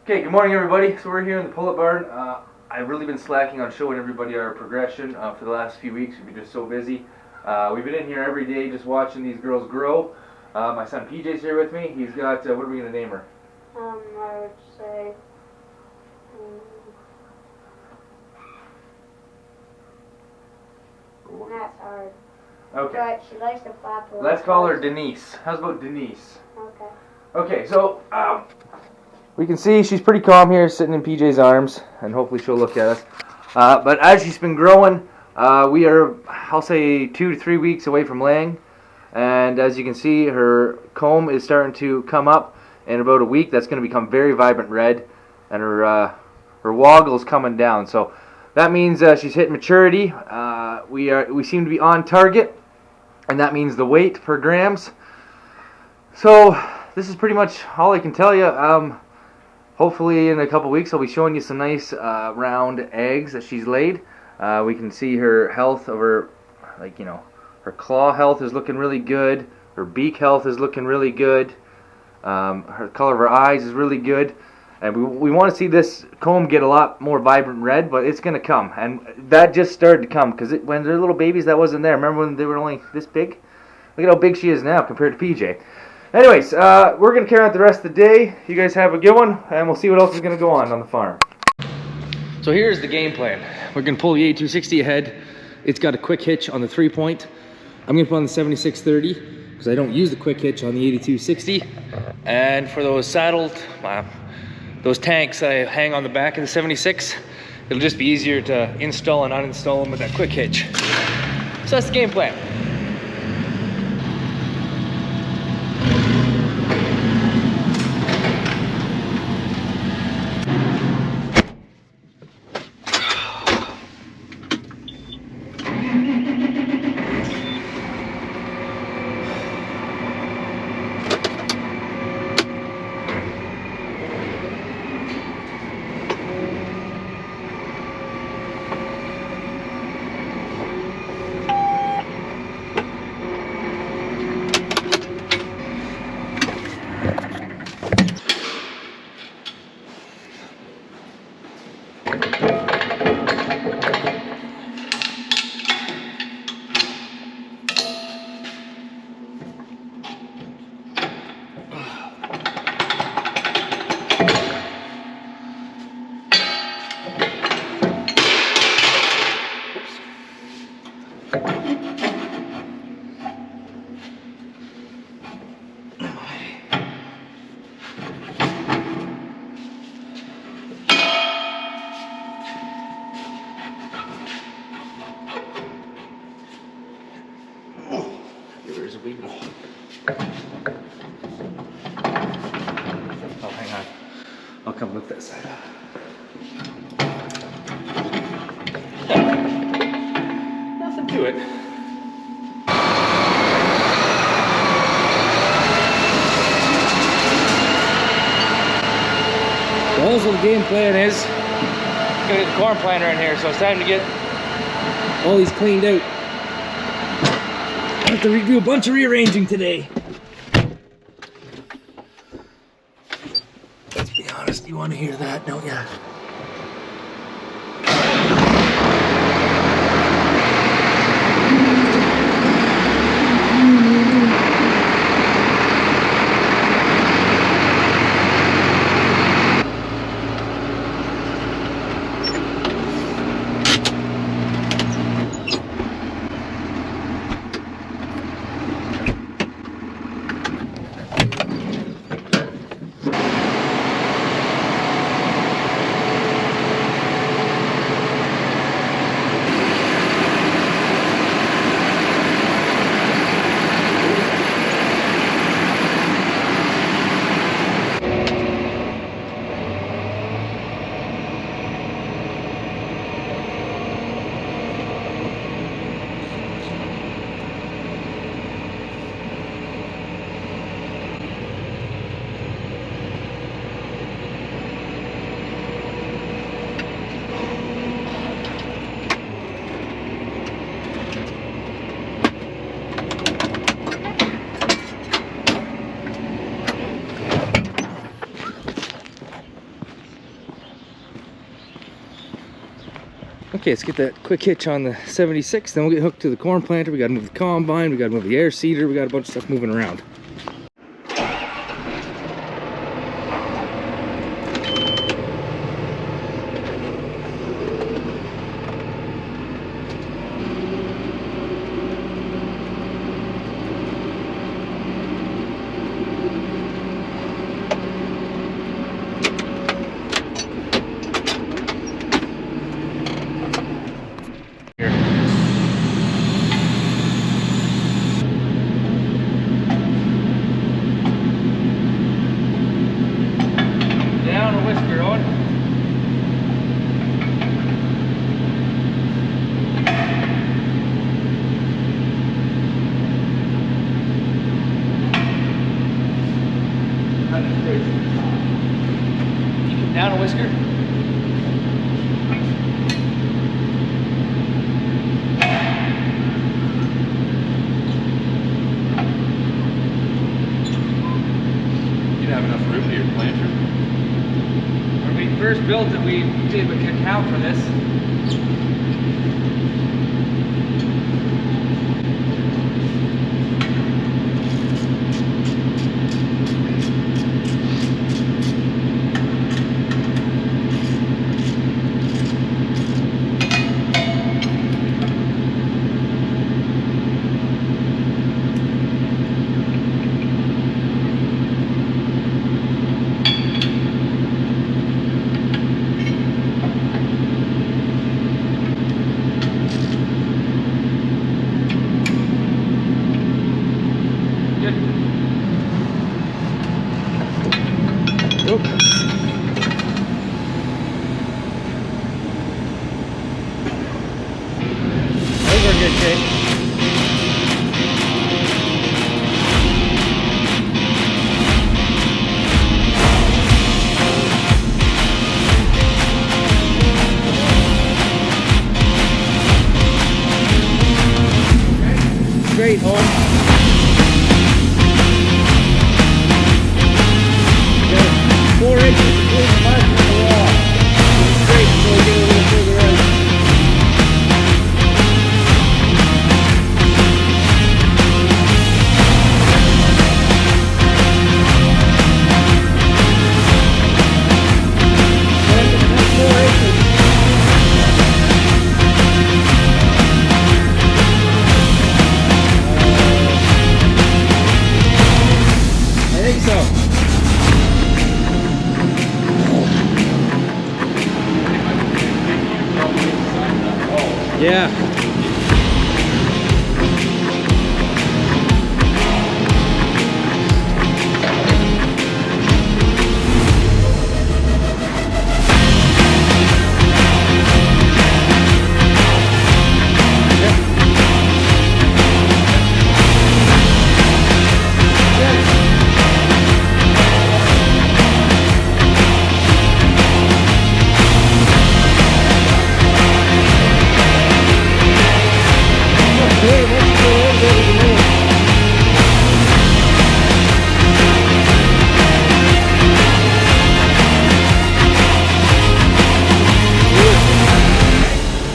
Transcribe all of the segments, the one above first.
Okay, good morning everybody. So we're here in the pullet barn. I've really been slacking on showing everybody our progression for the last few weeks. We've been just so busy. We've been in here every day just watching these girls grow. My son PJ's here with me. He's got, what are we going to name her? I would say, that's hard. Okay. But she likes to flap her. Let's call her Denise. How's about Denise? Okay. Okay, so we can see she's pretty calm here, sitting in PJ's arms, and hopefully she'll look at us. But as she's been growing, we are, I'll say, 2 to 3 weeks away from laying. And as you can see, her comb is starting to come up. In about a week, that's going to become very vibrant red, and her woggle's coming down. So that means she's hit maturity. We seem to be on target, and that means the weight per grams. So this is pretty much all I can tell you. Hopefully in a couple weeks I'll be showing you some nice round eggs that she's laid. We can see her health of her, her claw health is looking really good. Her beak health is looking really good. Her color of her eyes is really good. And we want to see this comb get a lot more vibrant red, but it's going to come. And that just started to come, because when they're little babies, that wasn't there. Remember when they were only this big? Look at how big she is now compared to PJ. Anyways, we're going to carry on the rest of the day. You guys have a good one, and we'll see what else is going to go on the farm. So here's the game plan. We're going to pull the A260 ahead. It's got a quick hitch on the 3-point. I'm going to put on the 7630 because I don't use the quick hitch on the 8260. And for those saddled, those tanks I hang on the back of the 76, it'll just be easier to install and uninstall them with that quick hitch. So that's the game plan. There's a wee bit. Oh, hang on. I'll come lift that side up. Nothing to it. Well, that's what the game plan is. Gotta get the corn planter in here, so it's time to get all these cleaned out. I have to do a bunch of rearranging today. Let's be honest, you want to hear that, don't ya? Okay, let's get that quick hitch on the 76, then we'll get hooked to the corn planter. We gotta move the combine, we gotta move the air seeder, we got a bunch of stuff moving around. Down a whisker. You'd have enough room to your planter. When we first built it, we didn't account for this. Great home. Got 4 inches between the mud and the wall. It's great until we get a little further out. Yeah.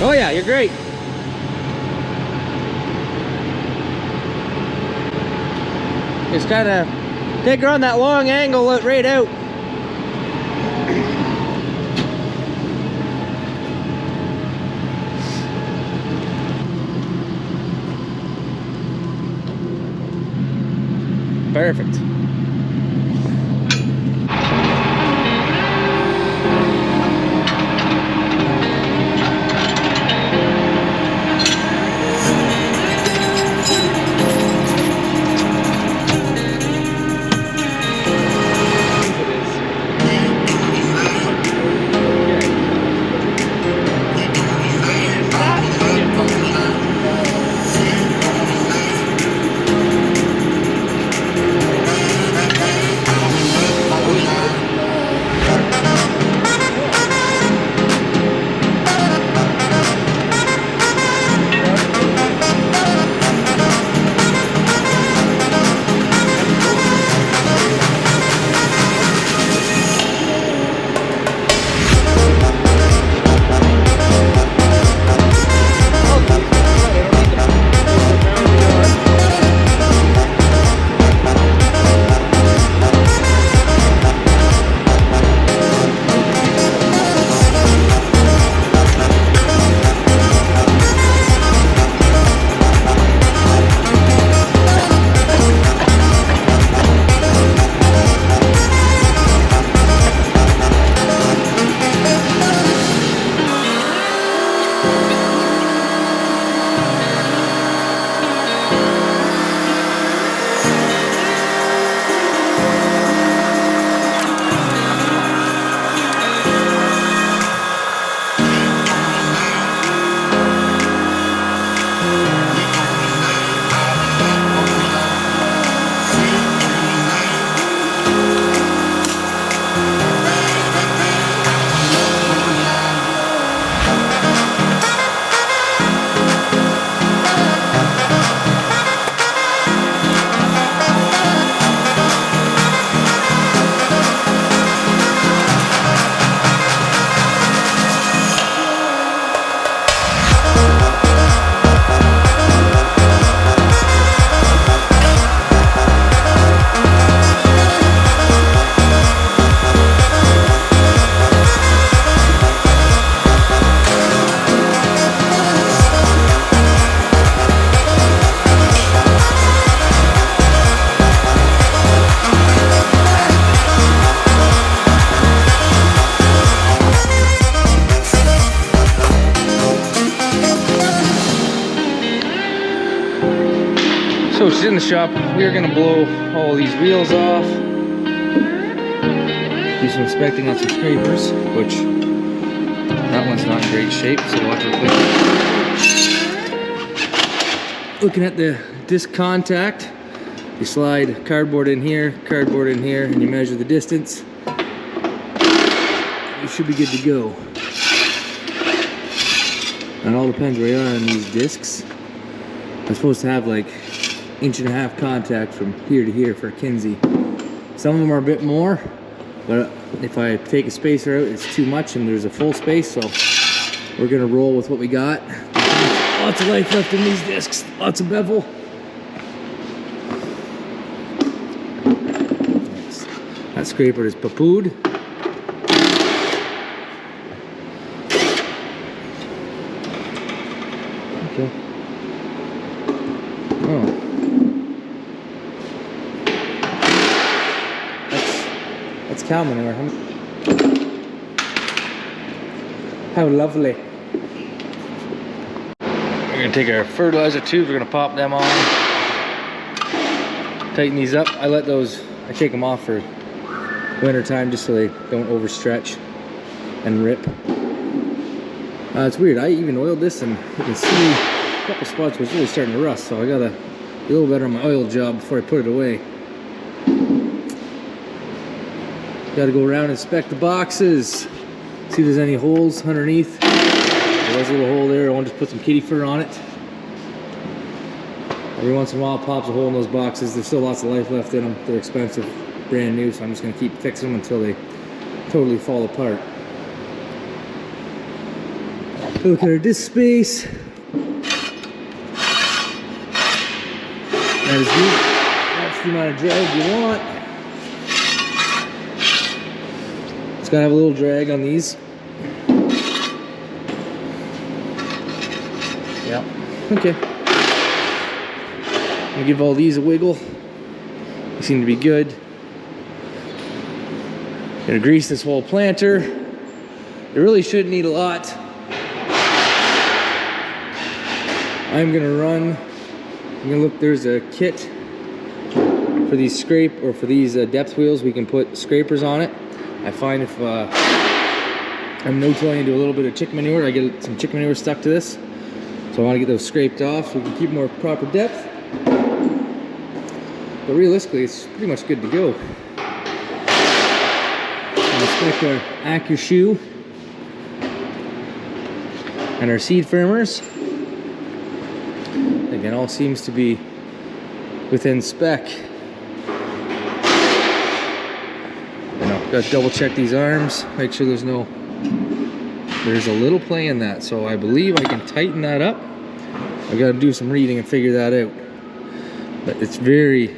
Oh yeah, you're great. Just kind of take her on that long angle right out. Perfect. she's in the shop. We are gonna blow all these wheels off. Do some inspecting on some scrapers, which that one's not in great shape, so we'll have to replace it. Looking at the disc contact, you slide cardboard in here, and you measure the distance. You should be good to go. And it all depends where you are on these discs. I'm supposed to have like 1.5 inch contact from here to here for a Kinze. Some of them are a bit more, but if I take a spacer out, it's too much and there's a full space, so we're gonna roll with what we got. Lots of life left in these discs, lots of bevel. That scraper is papooed. Okay. Oh. That's cow manure. How lovely. We're gonna take our fertilizer tubes, we're gonna pop them on. Tighten these up. I take them off for winter time just so they don't overstretch and rip. It's weird, I even oiled this and you can see a couple spots was really starting to rust, so I gotta be a little better on my oil job before I put it away. Gotta go around and inspect the boxes, see if there's any holes underneath. There was a little hole there, I want to just put some kitty fur on it. Every once in a while it pops a hole in those boxes. There's still lots of life left in them. They're expensive, brand new, so I'm just gonna keep fixing them until they totally fall apart. Look at our disc space. That is good. That's the amount of drag you want. It's gotta have a little drag on these. Yeah. Okay. I'm gonna give all these a wiggle. They seem to be good. Gonna grease this whole planter. It really shouldn't need a lot. I'm gonna look, there's a kit for these depth wheels. We can put scrapers on it. I find if I'm no-tilling into a little bit of chicken manure, I get some chicken manure stuck to this. So I wanna get those scraped off so we can keep more proper depth. But realistically, it's pretty much good to go. I'll inspect our AGRA-GPS and our seed firmers. Again, all seems to be within spec. Got to double check these arms, make sure there's a little play in that, so I believe I can tighten that up. I got to do some reading and figure that out. But it's very,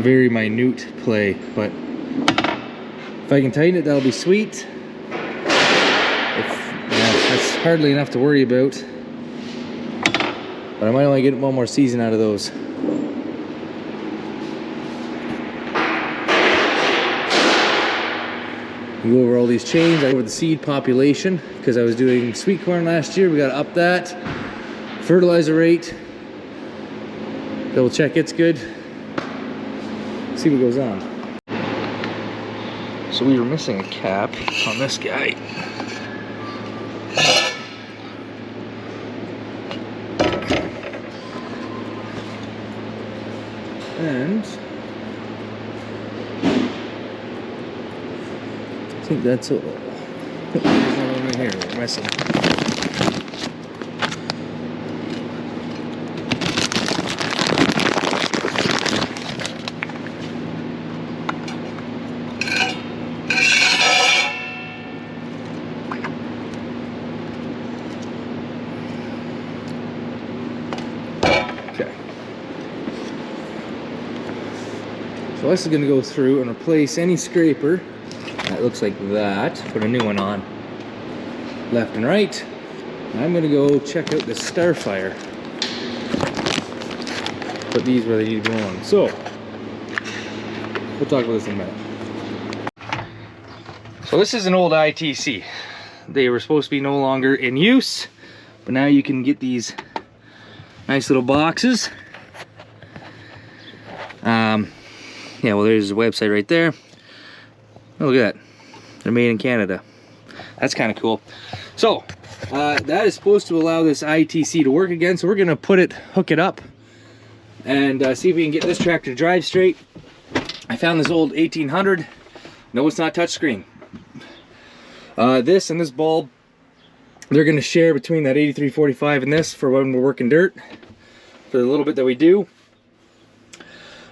very minute play, but if I can tighten it, that'll be sweet. That's hardly enough to worry about. But I might only get one more season out of those. We go over all these chains, over the seed population, because I was doing sweet corn last year. We got to up that. Fertilizer rate. Double check it's good. See what goes on. So we were missing a cap on this guy. And I think that's all. There's one over here we're missing. So this is going to go through and replace any scraper that looks like that, put a new one on, left and right. And I'm going to go check out the Starfire. Put these where they need to go on. So, we'll talk about this in a minute. So this is an old ITC. They were supposed to be no longer in use, but now you can get these Nice little boxes. Yeah, well, there's the website right there. Oh, look at that. They're made in Canada. That's kind of cool. So, that is supposed to allow this ITC to work again. So we're gonna hook it up, and see if we can get this tractor to drive straight. I found this old 1800. No, it's not touchscreen. This and this bulb, they're gonna share between that 8345 and this for when we're working dirt, for the little bit that we do.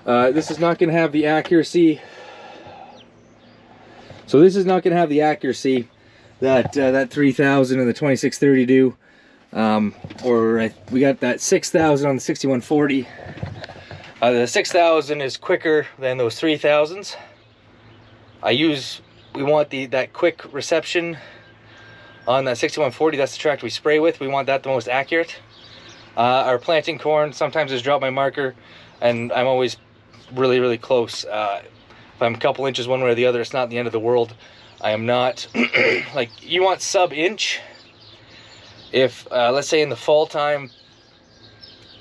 This is not gonna have the accuracy. So this is not gonna have the accuracy that that 3000 and the 2630 do. We got that 6000 on the 6140. The 6000 is quicker than those 3000s. We want that quick reception on that 6140. That's the tractor we spray with. We want that the most accurate. Our planting corn, sometimes just drop my marker, and I'm always really close. If I'm a couple inches one way or the other, it's not the end of the world. I am not like, you want sub-inch. If let's say in the fall time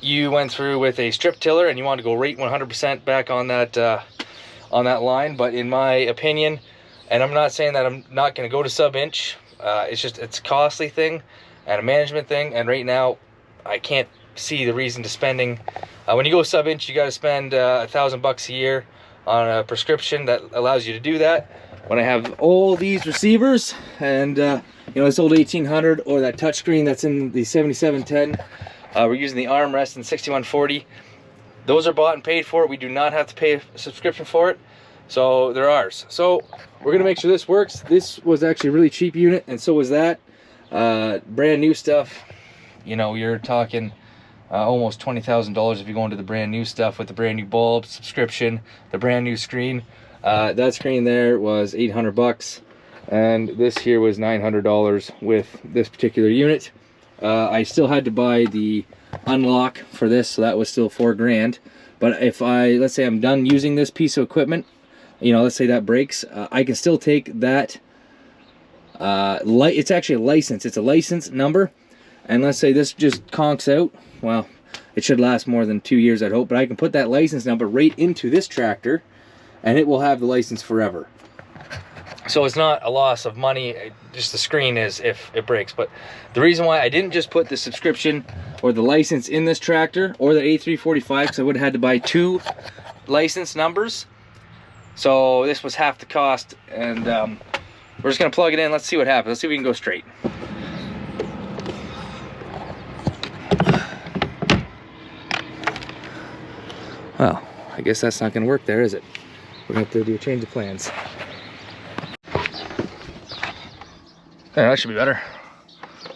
you went through with a strip tiller and you want to go right 100% back on that line, but in my opinion, and I'm not saying that I'm not going to go to sub-inch, it's a costly thing and a management thing, and right now I can't see the reason to spending. When you go sub-inch, you got to spend $1,000 a year on a prescription that allows you to do that. When I have all these receivers and you know, this old 1800 or that touchscreen that's in the 7710, we're using the armrest in 6140. Those are bought and paid for. We do not have to pay a subscription for it, so they're ours. So we're gonna make sure this works. This was actually a really cheap unit, and so was that. Brand new stuff, you know, you're talking almost $20,000 if you go into the brand new stuff with the brand new bulb, subscription, the brand new screen. That screen there was $800, and this here was $900 with this particular unit. I still had to buy the unlock for this, so that was still $4 grand. But if let's say I'm done using this piece of equipment, you know, let's say that breaks, I can still take that. It's actually a license. It's a license number, and let's say this just conks out. Well, it should last more than 2 years, I'd hope. But I can put that license number right into this tractor, and it will have the license forever. So it's not a loss of money, just the screen is if it breaks. But the reason why I didn't just put the subscription or the license in this tractor or the A345, because I would have had to buy 2 license numbers. So this was half the cost, and we're just gonna plug it in. Let's see what happens. Let's see if we can go straight. Well, I guess that's not gonna work there, is it? We're gonna have to do a change of plans. Yeah, that should be better.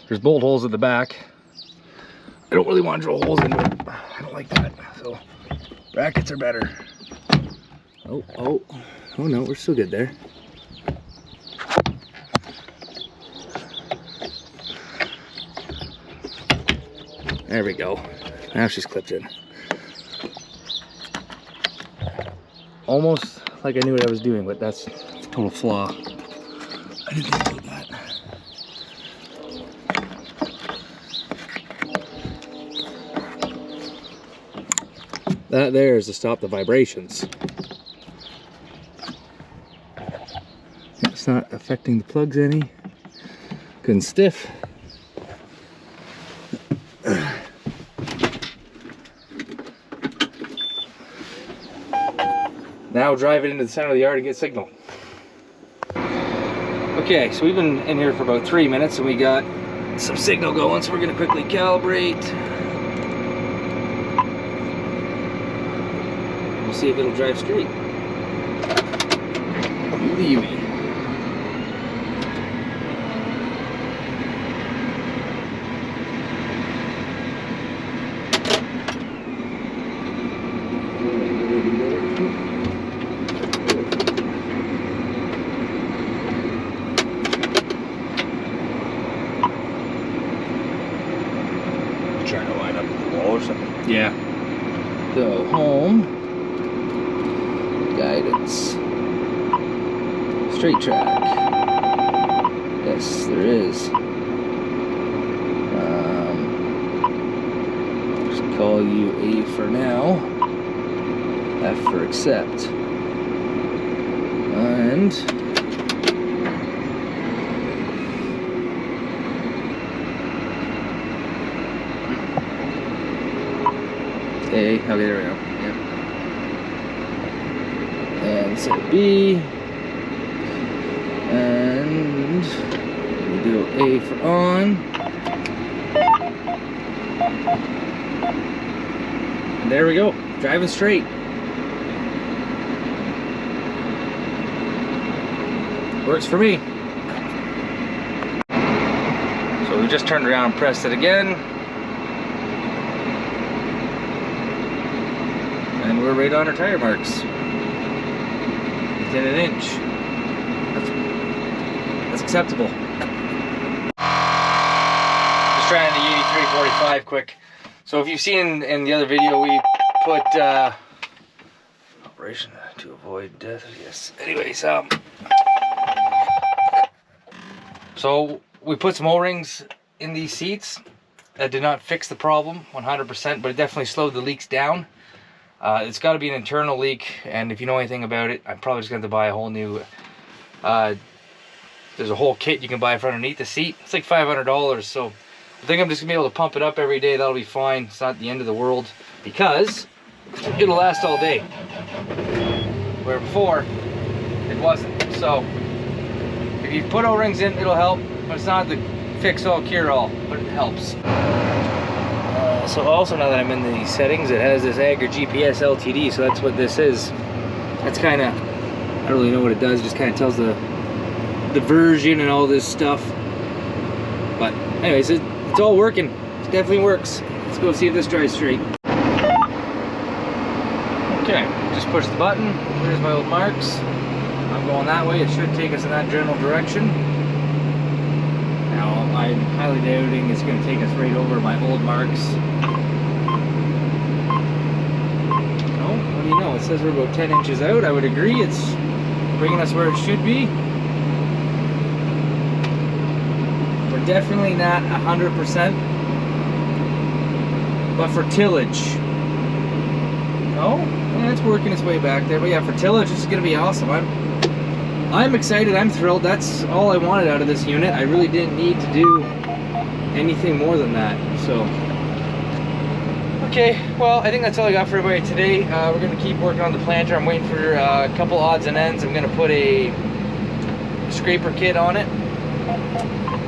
There's bolt holes at the back. I don't really want to drill holes into it. I don't like that. So brackets are better. Oh no, we're still good there. There we go. Now she's clipped in. Almost like I knew what I was doing, but that's a total flaw. I didn't think about that. That there is to stop the vibrations. It's not affecting the plugs any. Good and stiff. Now drive it into the center of the yard and get signal. Okay, so we've been in here for about 3 minutes and we got some signal going, so we're gonna quickly calibrate. We'll see if it'll drive straight. Believe me. Trying to line up with the wall or something? Yeah. So, home. Guidance. Straight track. Yes, there is. There's call you A for now, F for accept. And A, okay, there we go. Yep. And set B. And we do A for on. And there we go, driving straight. Works for me. So we just turned around and pressed it again. And we're right on our tire marks. Within an inch. That's acceptable. Just trying the 8345 quick. So if you've seen in the other video, we put operation to avoid death. Yes. Anyways, so we put some O-rings in these seats. That did not fix the problem 100%, but it definitely slowed the leaks down. It's got to be an internal leak, and if you know anything about it, I'm probably just going to buy a whole new. There's a whole kit you can buy for underneath the seat. It's like $500, so I think I'm just gonna be able to pump it up every day. That'll be fine. It's not the end of the world because it'll last all day. Where before it wasn't. So if you put O-rings in, it'll help, but it's not the fix-all, cure-all, but it helps. So also now that I'm in the settings, it has this AGRA-GPS LTD, so that's what this is. That's kind of, I don't really know what it does. It just kind of tells the version and all this stuff. But anyways, it's all working. It definitely works. Let's go see if this drives straight. Okay, just push the button. Here's my old marks. I'm going that way. It should take us in that general direction. Now, I'm highly doubting it's going to take us right over my old marks. No, what do you know? It says we're about 10 inches out. I would agree. It's bringing us where it should be. We're definitely not 100%, but for tillage, no, yeah, it's working its way back there. But yeah, for tillage, this is gonna be awesome. I'm excited. I'm thrilled. That's all I wanted out of this unit. I really didn't need to do anything more than that. So, okay, well, I think that's all I got for everybody today. We're gonna keep working on the planter. I'm waiting for a couple odds and ends. I'm gonna put a scraper kit on it.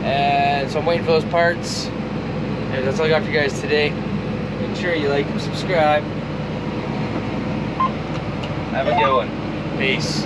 And so I'm waiting for those parts. And that's all I got for you guys today. Make sure you like and subscribe. Have a good one. Peace.